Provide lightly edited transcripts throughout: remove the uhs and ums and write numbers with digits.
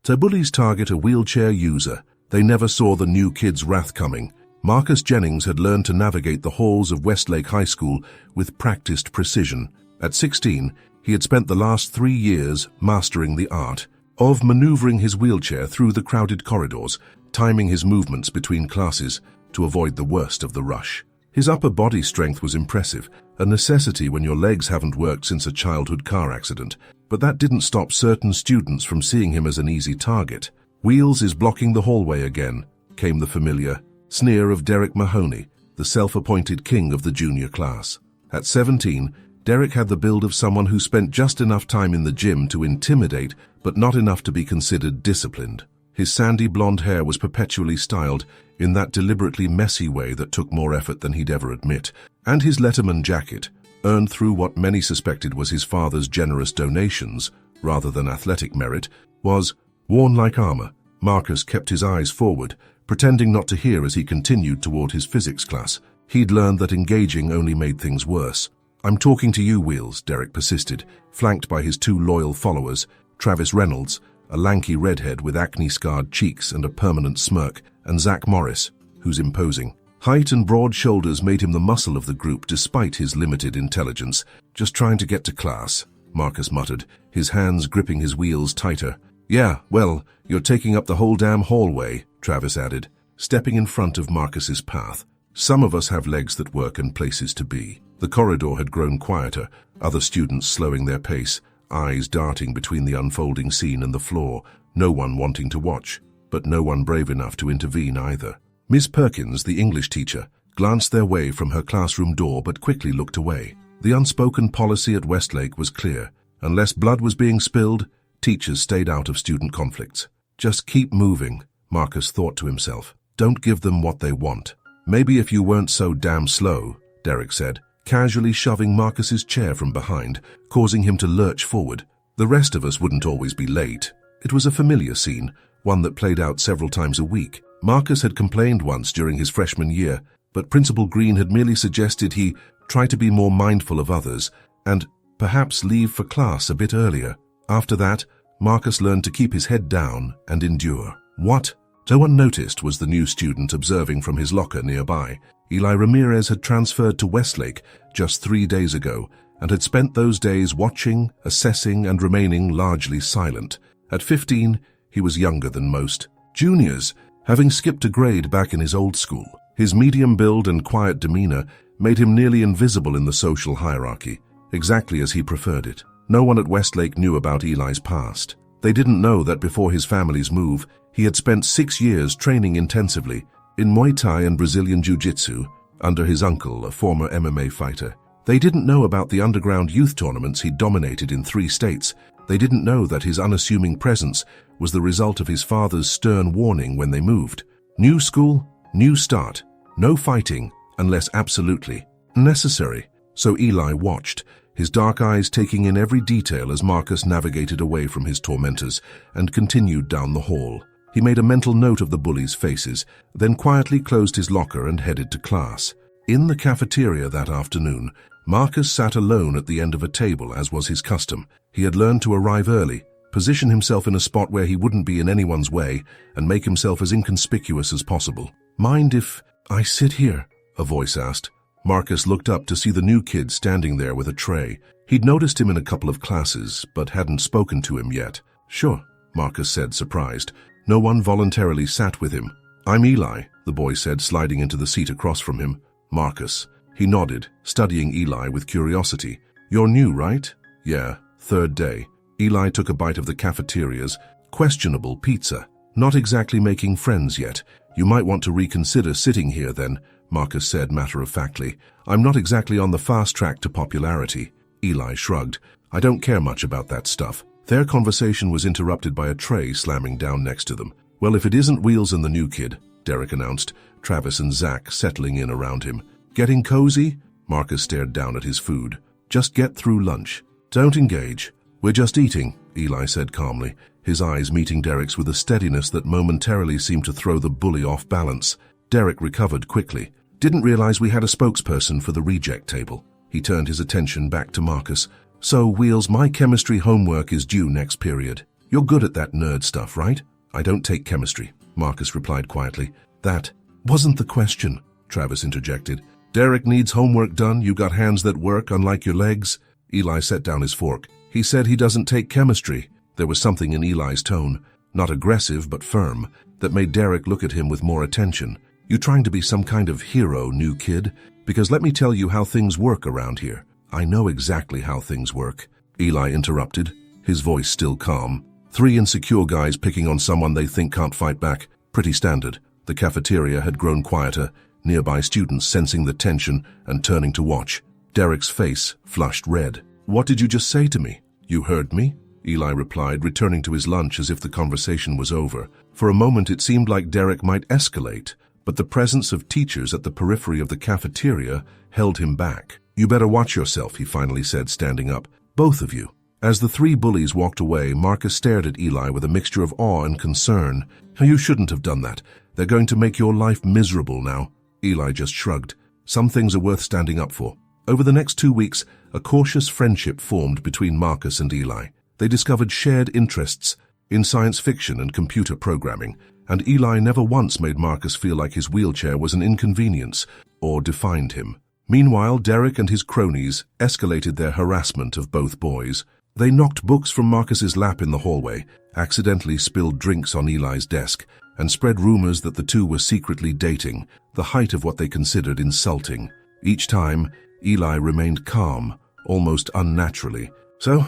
To Bullies target a wheelchair user, they never saw the new kid's wrath coming. Marcus Jennings had learned to navigate the halls of Westlake High School with practiced precision. At 16, he had spent the last 3 years mastering the art of maneuvering his wheelchair through the crowded corridors, timing his movements between classes to avoid the worst of the rush. His upper body strength was impressive, a necessity when your legs haven't worked since a childhood car accident, but that didn't stop certain students from seeing him as an easy target. "Wheels is blocking the hallway again," came the familiar sneer of Derek Mahoney, the self-appointed king of the junior class. At 17, Derek had the build of someone who spent just enough time in the gym to intimidate, but not enough to be considered disciplined. His sandy blonde hair was perpetually styled in that deliberately messy way that took more effort than he'd ever admit, and his Letterman jacket, earned through what many suspected was his father's generous donations, rather than athletic merit, was worn like armor. Marcus kept his eyes forward, pretending not to hear as he continued toward his physics class. He'd learned that engaging only made things worse. "I'm talking to you, Wheels," Derek persisted, flanked by his 2 loyal followers, Travis Reynolds, a lanky redhead with acne-scarred cheeks and a permanent smirk, and Zach Morris, whose imposing height and broad shoulders made him the muscle of the group despite his limited intelligence. "Just trying to get to class," Marcus muttered, his hands gripping his wheels tighter. "Yeah, well, you're taking up the whole damn hallway," Travis added, stepping in front of Marcus's path. "Some of us have legs that work and places to be." The corridor had grown quieter, other students slowing their pace, eyes darting between the unfolding scene and the floor, no one wanting to watch, but no one brave enough to intervene either. Miss Perkins, the English teacher, glanced their way from her classroom door but quickly looked away. The unspoken policy at Westlake was clear. Unless blood was being spilled, teachers stayed out of student conflicts. "Just keep moving," Marcus thought to himself. "Don't give them what they want." "Maybe if you weren't so damn slow," Derek said, casually shoving Marcus's chair from behind, causing him to lurch forward. "The rest of us wouldn't always be late." It was a familiar scene, one that played out several times a week. Marcus had complained once during his freshman year, but Principal Green had merely suggested he try to be more mindful of others and perhaps leave for class a bit earlier. After that, Marcus learned to keep his head down and endure. "What?" No one noticed was the new student observing from his locker nearby. Eli Ramirez had transferred to Westlake just 3 days ago and had spent those days watching, assessing, and remaining largely silent. At 15, he was younger than most juniors, having skipped a grade back in his old school. His medium build and quiet demeanor made him nearly invisible in the social hierarchy, exactly as he preferred it. No one at Westlake knew about Eli's past. They didn't know that before his family's move, he had spent 6 years training intensively in Muay Thai and Brazilian Jiu-Jitsu under his uncle, a former MMA fighter. They didn't know about the underground youth tournaments he dominated in 3 states. They didn't know that his unassuming presence was the result of his father's stern warning when they moved. New school, new start, no fighting unless absolutely necessary. So Eli watched, his dark eyes taking in every detail as Marcus navigated away from his tormentors and continued down the hall. He made a mental note of the bullies' faces, then quietly closed his locker and headed to class. In the cafeteria that afternoon, Marcus sat alone at the end of a table, as was his custom. He had learned to arrive early, position himself in a spot where he wouldn't be in anyone's way, and make himself as inconspicuous as possible. "Mind if I sit here?" a voice asked. Marcus looked up to see the new kid standing there with a tray. He'd noticed him in a couple of classes, but hadn't spoken to him yet. "Sure," Marcus said, surprised. No one voluntarily sat with him. "I'm Eli," the boy said, sliding into the seat across from him. "Marcus." He nodded, studying Eli with curiosity. "You're new, right?" "Yeah, 3rd day." Eli took a bite of the cafeteria's questionable pizza. "Not exactly making friends yet. You might want to reconsider sitting here then," Marcus said matter-of-factly. "I'm not exactly on the fast track to popularity." Eli shrugged. "I don't care much about that stuff." Their conversation was interrupted by a tray slamming down next to them. "Well, if it isn't Wheels and the new kid," Derek announced, Travis and Zach settling in around him. "Getting cozy?" Marcus stared down at his food. "Just get through lunch. Don't engage." "We're just eating," Eli said calmly, his eyes meeting Derek's with a steadiness that momentarily seemed to throw the bully off balance. Derek recovered quickly. "Didn't realize we had a spokesperson for the reject table." He turned his attention back to Marcus. "So, Wheels, my chemistry homework is due next period. You're good at that nerd stuff, right? I don't take chemistry, Marcus replied quietly. That wasn't the question, Travis interjected. Derek needs homework done. You got hands that work, unlike your legs. Eli set down his fork. He said he doesn't take chemistry. There was something in Eli's tone, not aggressive but firm, that made Derek look at him with more attention. You trying to be some kind of hero, new kid? Because let me tell you how things work around here. I know exactly how things work. Eli interrupted, his voice still calm. 3 insecure guys picking on someone they think can't fight back. Pretty standard. The cafeteria had grown quieter, nearby students sensing the tension and turning to watch. Derek's face flushed red. What did you just say to me? You heard me? Eli replied, returning to his lunch as if the conversation was over. For a moment it seemed like Derek might escalate, but the presence of teachers at the periphery of the cafeteria held him back. You better watch yourself, he finally said, standing up. Both of you. As the 3 bullies walked away, Marcus stared at Eli with a mixture of awe and concern. You shouldn't have done that. They're going to make your life miserable now. Eli just shrugged. Some things are worth standing up for. Over the next 2 weeks, a cautious friendship formed between Marcus and Eli. They discovered shared interests in science fiction and computer programming, and Eli never once made Marcus feel like his wheelchair was an inconvenience or defined him. Meanwhile, Derek and his cronies escalated their harassment of both boys. They knocked books from Marcus's lap in the hallway, accidentally spilled drinks on Eli's desk, and spread rumors that the two were secretly dating, the height of what they considered insulting. Each time, Eli remained calm, almost unnaturally. So,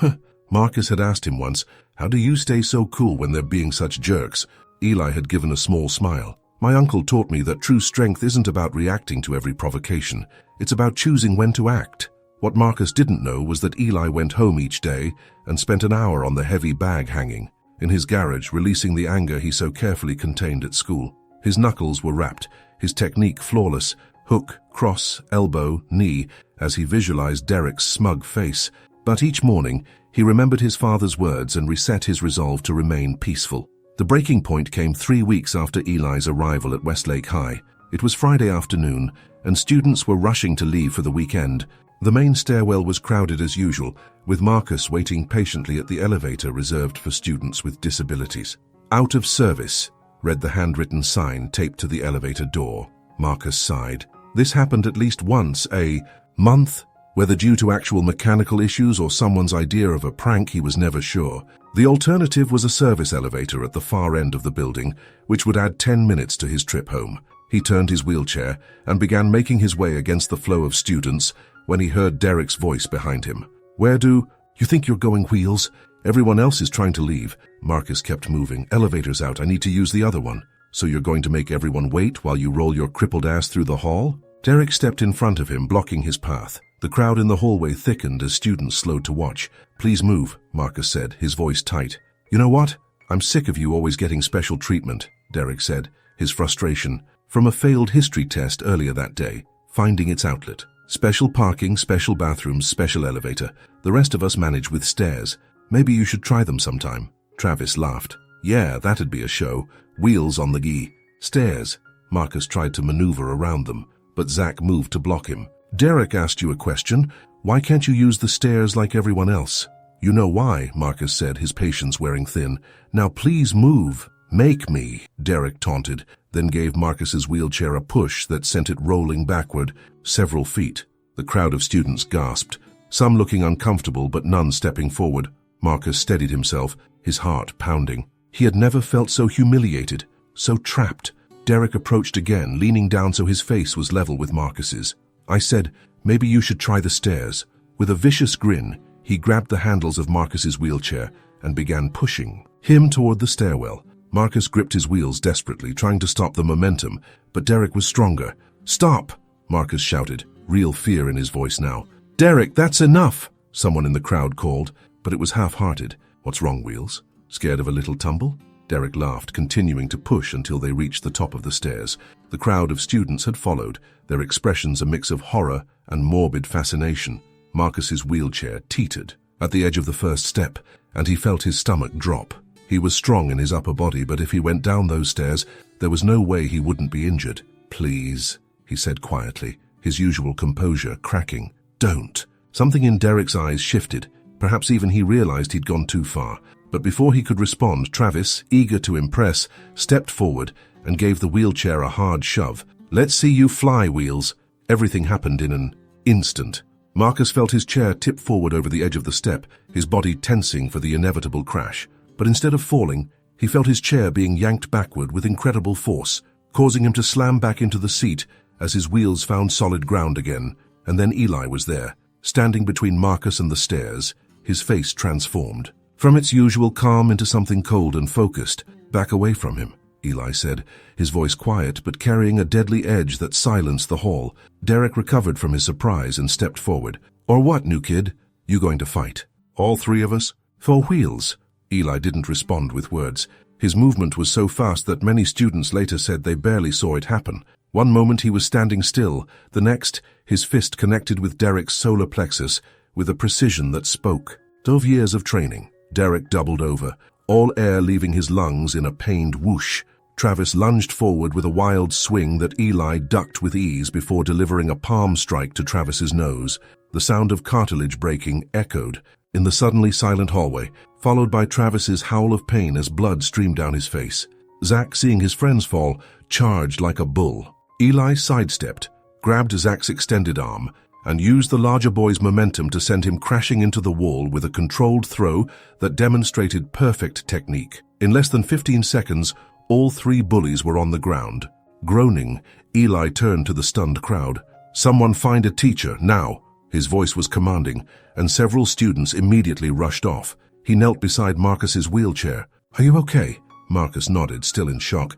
Marcus had asked him once, how do you stay so cool when they're being such jerks? Eli had given a small smile. My uncle taught me that true strength isn't about reacting to every provocation. It's about choosing when to act. What Marcus didn't know was that Eli went home each day and spent an hour on the heavy bag hanging in his garage, releasing the anger he so carefully contained at school. His knuckles were wrapped, his technique flawless, hook, cross, elbow, knee, as he visualized Derek's smug face. But each morning, he remembered his father's words and reset his resolve to remain peaceful. The breaking point came 3 weeks after Eli's arrival at Westlake High. It was Friday afternoon, and students were rushing to leave for the weekend. The main stairwell was crowded as usual, with Marcus waiting patiently at the elevator reserved for students with disabilities. Out of service, read the handwritten sign taped to the elevator door. Marcus sighed. This happened at least once a month, whether due to actual mechanical issues or someone's idea of a prank, he was never sure. The alternative was a service elevator at the far end of the building, which would add 10 minutes to his trip home. He turned his wheelchair and began making his way against the flow of students when he heard Derek's voice behind him. Where do you think you're going, Wheels? Everyone else is trying to leave. Marcus kept moving. Elevator's out. I need to use the other one. So you're going to make everyone wait while you roll your crippled ass through the hall? Derek stepped in front of him, blocking his path. The crowd in the hallway thickened as students slowed to watch. Please move, Marcus said, his voice tight. You know what? I'm sick of you always getting special treatment, Derek said, his frustration from a failed history test earlier that day, finding its outlet. Special parking, special bathrooms, special elevator. The rest of us manage with stairs. Maybe you should try them sometime. Travis laughed. Yeah, that'd be a show. Wheels on the gi. Stairs. Marcus tried to maneuver around them, but Zach moved to block him. Derek asked you a question. Why can't you use the stairs like everyone else? You know why, Marcus said, his patience wearing thin. Now please move. Make me, Derek taunted, then gave Marcus's wheelchair a push that sent it rolling backward several feet. The crowd of students gasped, some looking uncomfortable but none stepping forward. Marcus steadied himself, his heart pounding. He had never felt so humiliated, so trapped. Derek approached again, leaning down so his face was level with Marcus's. I said, maybe you should try the stairs. With a vicious grin, he grabbed the handles of Marcus's wheelchair and began pushing him toward the stairwell. Marcus gripped his wheels desperately, trying to stop the momentum, but Derek was stronger. Stop, Marcus shouted, real fear in his voice now. Derek, that's enough, someone in the crowd called, but it was half-hearted. What's wrong, Wheels? Scared of a little tumble? Derek laughed, continuing to push until they reached the top of the stairs. The crowd of students had followed, their expressions a mix of horror and morbid fascination. Marcus's wheelchair teetered at the edge of the first step, and he felt his stomach drop. He was strong in his upper body, but if he went down those stairs, there was no way he wouldn't be injured. Please, he said quietly, his usual composure cracking. Don't. Something in Derek's eyes shifted. Perhaps even he realized he'd gone too far. But before he could respond, Travis, eager to impress, stepped forward and gave the wheelchair a hard shove. "Let's see you fly, Wheels." Everything happened in an instant. Marcus felt his chair tip forward over the edge of the step, his body tensing for the inevitable crash. But instead of falling, he felt his chair being yanked backward with incredible force, causing him to slam back into the seat as his wheels found solid ground again. And then Eli was there, standing between Marcus and the stairs, his face transformed. From its usual calm into something cold and focused. "Back away from him," Eli said, his voice quiet but carrying a deadly edge that silenced the hall. Derek recovered from his surprise and stepped forward. "Or what, new kid? You going to fight? All three of us? For Wheels?" Eli didn't respond with words. His movement was so fast that many students later said they barely saw it happen. One moment he was standing still, the next, his fist connected with Derek's solar plexus with a precision that spoke. Of years of training, Derek doubled over, all air leaving his lungs in a pained whoosh. Travis lunged forward with a wild swing that Eli ducked with ease before delivering a palm strike to Travis's nose. The sound of cartilage breaking echoed in the suddenly silent hallway, followed by Travis's howl of pain as blood streamed down his face. Zach, seeing his friends fall, charged like a bull. Eli sidestepped, grabbed Zach's extended arm, and used the larger boy's momentum to send him crashing into the wall with a controlled throw that demonstrated perfect technique. In less than 15 seconds, all three bullies were on the ground. Groaning, Eli turned to the stunned crowd. "Someone find a teacher, now!" His voice was commanding, and several students immediately rushed off. He knelt beside Marcus's wheelchair. "Are you okay?" Marcus nodded, still in shock.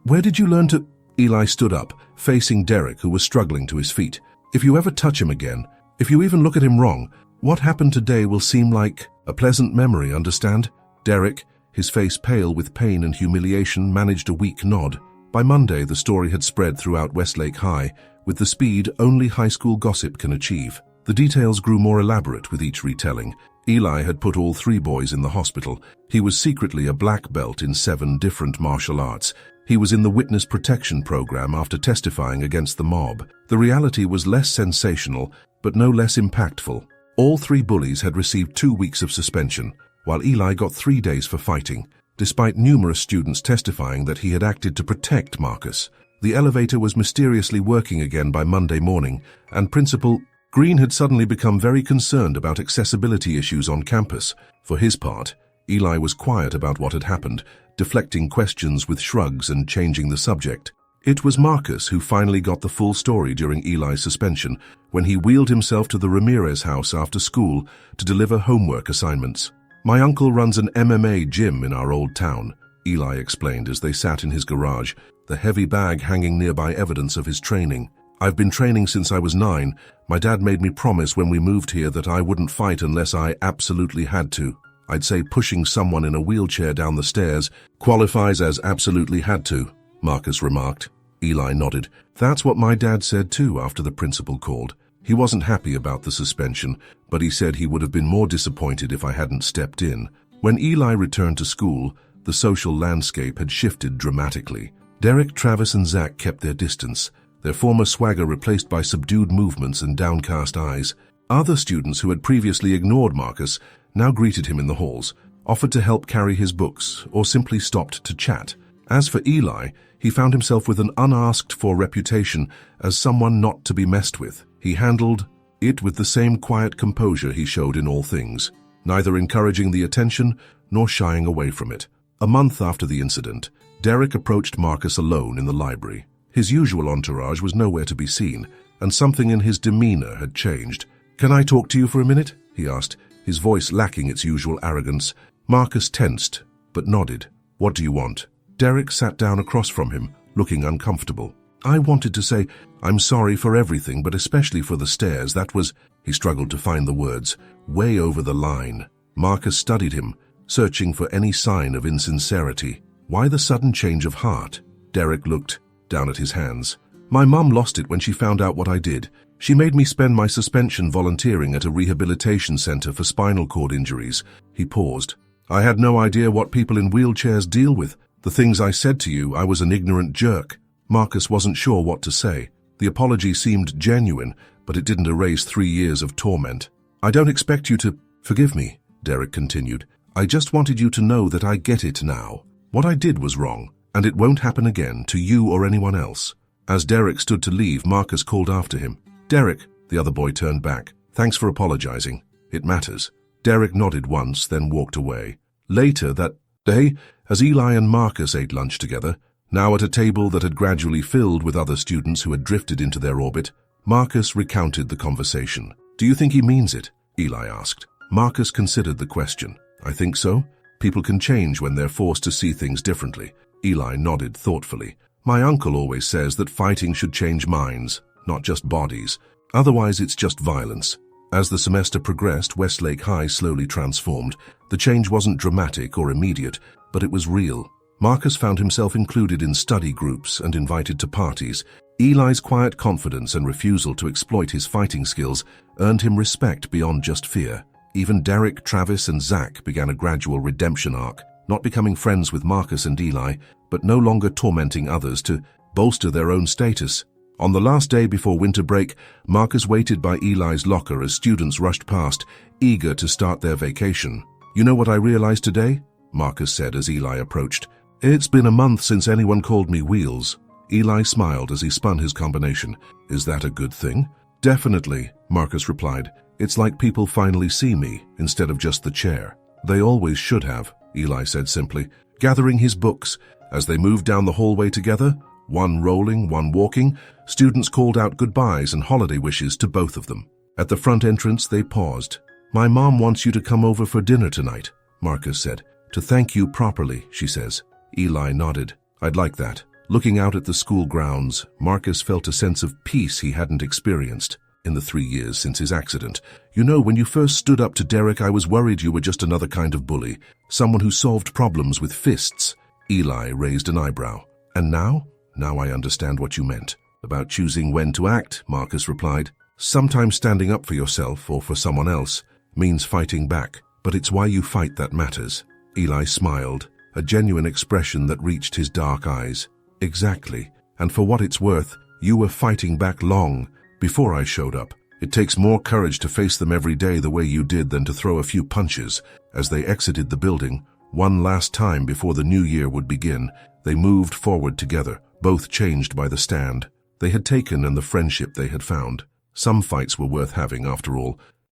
Where did you learn to—" Eli stood up, facing Derek, who was struggling to his feet. "If you ever touch him again, if you even look at him wrong, what happened today will seem like a pleasant memory, understand?" Derek, his face pale with pain and humiliation, managed a weak nod. By Monday, the story had spread throughout Westlake High, with the speed only high school gossip can achieve. The details grew more elaborate with each retelling. Eli had put all three boys in the hospital. He was secretly a black belt in 7 different martial arts. He was in the witness protection program after testifying against the mob. The reality was less sensational, but no less impactful. All 3 bullies had received 2 weeks of suspension, while Eli got 3 days for fighting, despite numerous students testifying that he had acted to protect Marcus. The elevator was mysteriously working again by Monday morning, and Principal Green had suddenly become very concerned about accessibility issues on campus. For his part, Eli was quiet about what had happened, deflecting questions with shrugs and changing the subject. It was Marcus who finally got the full story during Eli's suspension, when he wheeled himself to the Ramirez house after school to deliver homework assignments. "My uncle runs an MMA gym in our old town," Eli explained as they sat in his garage, the heavy bag hanging nearby evidence of his training. "I've been training since I was 9. My dad made me promise when we moved here that I wouldn't fight unless I absolutely had to. I'd say pushing someone in a wheelchair down the stairs qualifies as absolutely had to," Marcus remarked. Eli nodded. "That's what my dad said too after the principal called. He wasn't happy about the suspension, but he said he would have been more disappointed if I hadn't stepped in." When Eli returned to school, the social landscape had shifted dramatically. Derek, Travis, and Zach kept their distance, their former swagger replaced by subdued movements and downcast eyes. Other students who had previously ignored Marcus now greeted him in the halls, offered to help carry his books, or simply stopped to chat. As for Eli, he found himself with an unasked-for reputation as someone not to be messed with. He handled it with the same quiet composure he showed in all things, neither encouraging the attention nor shying away from it. A month after the incident, Derek approached Marcus alone in the library. His usual entourage was nowhere to be seen, and something in his demeanor had changed. "Can I talk to you for a minute?" he asked, his voice lacking its usual arrogance. Marcus tensed, but nodded. "What do you want?" Derek sat down across from him, looking uncomfortable. "I wanted to say, I'm sorry for everything, but especially for the stairs. That was—" he struggled to find the words, "way over the line." Marcus studied him, searching for any sign of insincerity. Why the sudden change of heart? Derek looked down at his hands. "My mum lost it when she found out what I did. She made me spend my suspension volunteering at a rehabilitation center for spinal cord injuries." He paused. "I had no idea what people in wheelchairs deal with. The things I said to you, I was an ignorant jerk." Marcus wasn't sure what to say. The apology seemed genuine, but it didn't erase 3 years of torment. "I don't expect you to forgive me," Derek continued. I just wanted you to know that I get it now. What I did was wrong, and it won't happen again to you or anyone else." As Derek stood to leave, Marcus called after him. "Derek," the other boy turned back. "Thanks for apologizing. It matters." Derek nodded once, then walked away. Later that day, as Eli and Marcus ate lunch together, now at a table that had gradually filled with other students who had drifted into their orbit, Marcus recounted the conversation. "Do you think he means it?" Eli asked. Marcus considered the question. "I think so. People can change when they're forced to see things differently." Eli nodded thoughtfully. "My uncle always says that fighting should change minds, not just bodies. Otherwise it's just violence." As the semester progressed, Westlake High slowly transformed. The change wasn't dramatic or immediate, but it was real. Marcus found himself included in study groups and invited to parties. Eli's quiet confidence and refusal to exploit his fighting skills earned him respect beyond just fear. Even Derek, Travis, and Zach began a gradual redemption arc, not becoming friends with Marcus and Eli, but no longer tormenting others to bolster their own status. On the last day before winter break, Marcus waited by Eli's locker as students rushed past, eager to start their vacation. "You know what I realized today?" Marcus said as Eli approached. "It's been a month since anyone called me Wheels." Eli smiled as he spun his combination. "Is that a good thing?" "Definitely," Marcus replied. "It's like people finally see me, instead of just the chair." "They always should have," Eli said simply, gathering his books. As they moved down the hallway together, one rolling, one walking, students called out goodbyes and holiday wishes to both of them. At the front entrance, they paused. "My mom wants you to come over for dinner tonight," Marcus said. "To thank you properly," she says. Eli nodded. "I'd like that." Looking out at the school grounds, Marcus felt a sense of peace he hadn't experienced in the 3 years since his accident. "You know, when you first stood up to Derek, I was worried you were just another kind of bully, someone who solved problems with fists." Eli raised an eyebrow. "And now? Now I understand what you meant." "About choosing when to act," Marcus replied. "Sometimes standing up for yourself or for someone else means fighting back, but it's why you fight that matters." Eli smiled, a genuine expression that reached his dark eyes. "Exactly. And for what it's worth, you were fighting back long before I showed up. It takes more courage to face them every day the way you did than to throw a few punches." As they exited the building, one last time before the new year would begin, they moved forward together, both changed by the stand they had taken and the friendship they had found. Some fights were worth having, after all,